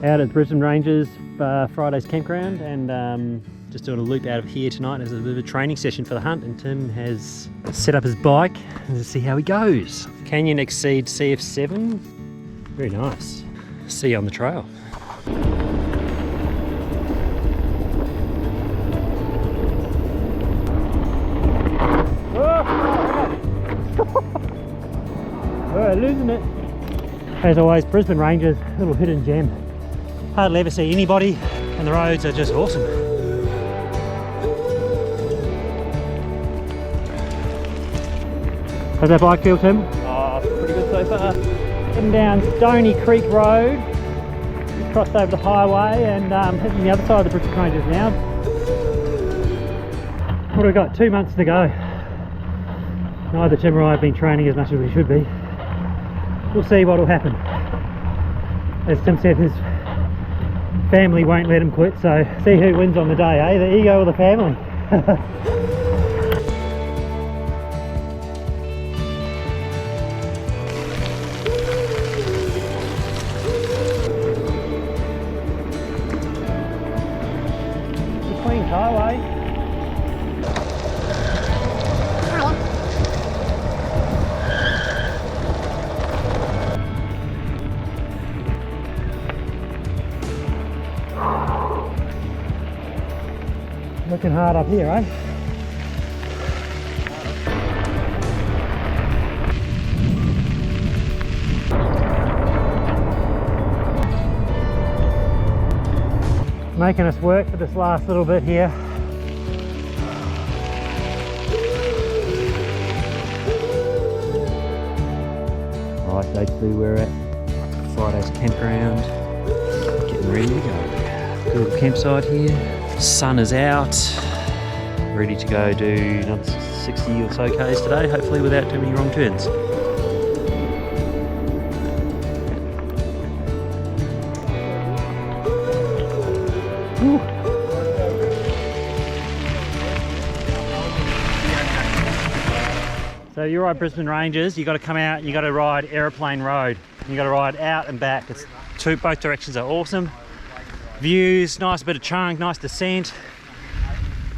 Out at Brisbane Rangers, Friday's Campground, and just doing a loop out of here tonight as a bit of a training session for the hunt, and Tim has set up his bike and see how he goes. Canyon Exceed CF7, very nice. See you on the trail. We're losing it. As always, Brisbane Rangers, little hidden gem. Hardly ever see anybody, and the roads are just awesome. How's that bike feel, Tim? Oh, pretty good so far. Heading down Stony Creek Road, just crossed over the highway and heading the other side of the Brisbane Rangers now. What have we got? 2 months to go. Neither Tim or I have been training as much as we should be. We'll see what will happen. As Tim said, his family won't let him quit, so see who wins on the day, eh? The ego or the family? Clean highway. Looking hard up here, eh? Making us work for this last little bit here. Right, day 2 we're at Friday's Campground. Getting ready to go. Good little campsite here. Sun is out, ready to go do another 60 or so k's today, hopefully without too many wrong turns. Woo. So you're right, Brisbane Rangers, you got to come out, you got to ride Aeroplane Rd. You got to ride out and back. It's both directions are awesome. Views, nice bit of chunk, nice descent.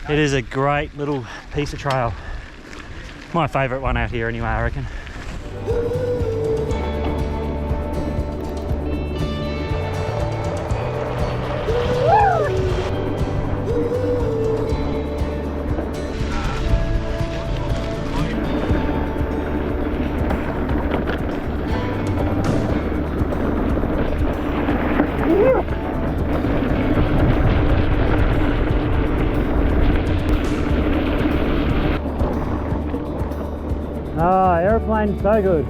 It is a great little piece of trail. My favourite one out here anyway, I reckon. Ah, aeroplane, so good.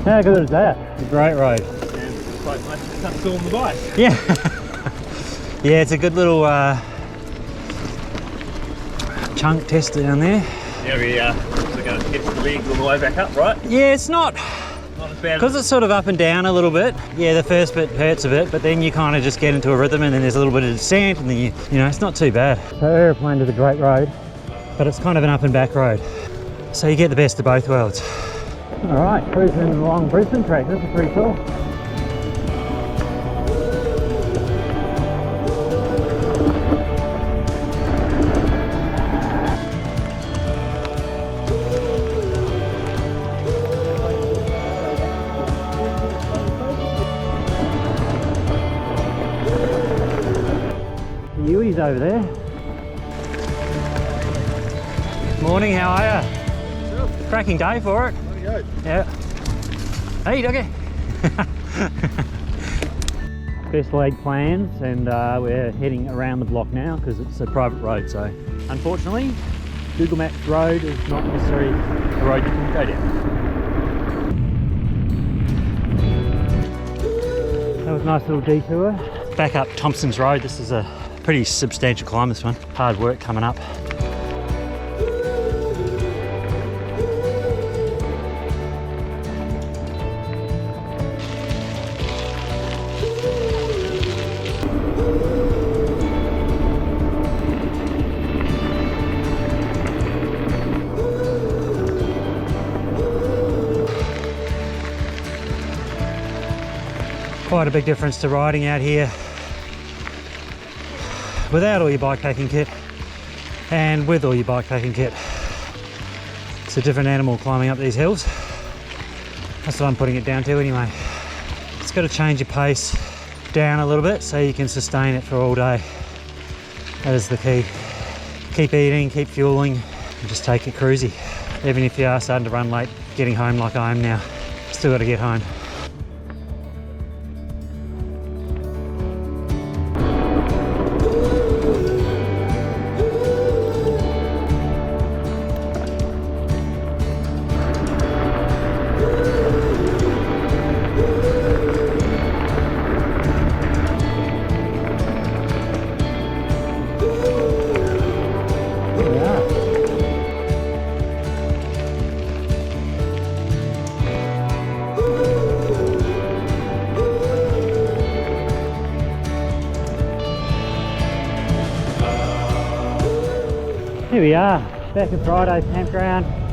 How good is that? It's a great road. And it's quite nice to cut through on the bike. Yeah. Yeah, it's a good little chunk test down there. Yeah, we're going to get the legs all the way back up, right? Yeah, it's not as bad because it's sort of up and down a little bit. Yeah, the first bit hurts a bit, but then you kind of just get into a rhythm, and then there's a little bit of descent, and then you know, it's not too bad. So Aeroplane is a great road, but it's kind of an up and back road, so you get the best of both worlds. All right, cruising along Brisbane track. This is pretty cool. Yui's over there. Morning, how are you? Cracking day for it. Yeah. Hey, doggy. Best laid plans, and we're heading around the block now because it's a private road. So, unfortunately, Google Maps road is not necessarily a road you can go down. That was a nice little detour. Back up Thompson's Road. This is a pretty substantial climb, this one. Hard work coming up. quite a big difference to riding out here without all your bikepacking kit and with all your bikepacking kit. It's a different animal climbing up these hills. That's what I'm putting it down to anyway. It's got to change your pace down a little bit so you can sustain it for all day. That is the key. Keep eating, keep fueling, and just take it cruisy. Even if you are starting to run late, getting home like I am now, still got to get home. Here we are, back at Fryday Campground.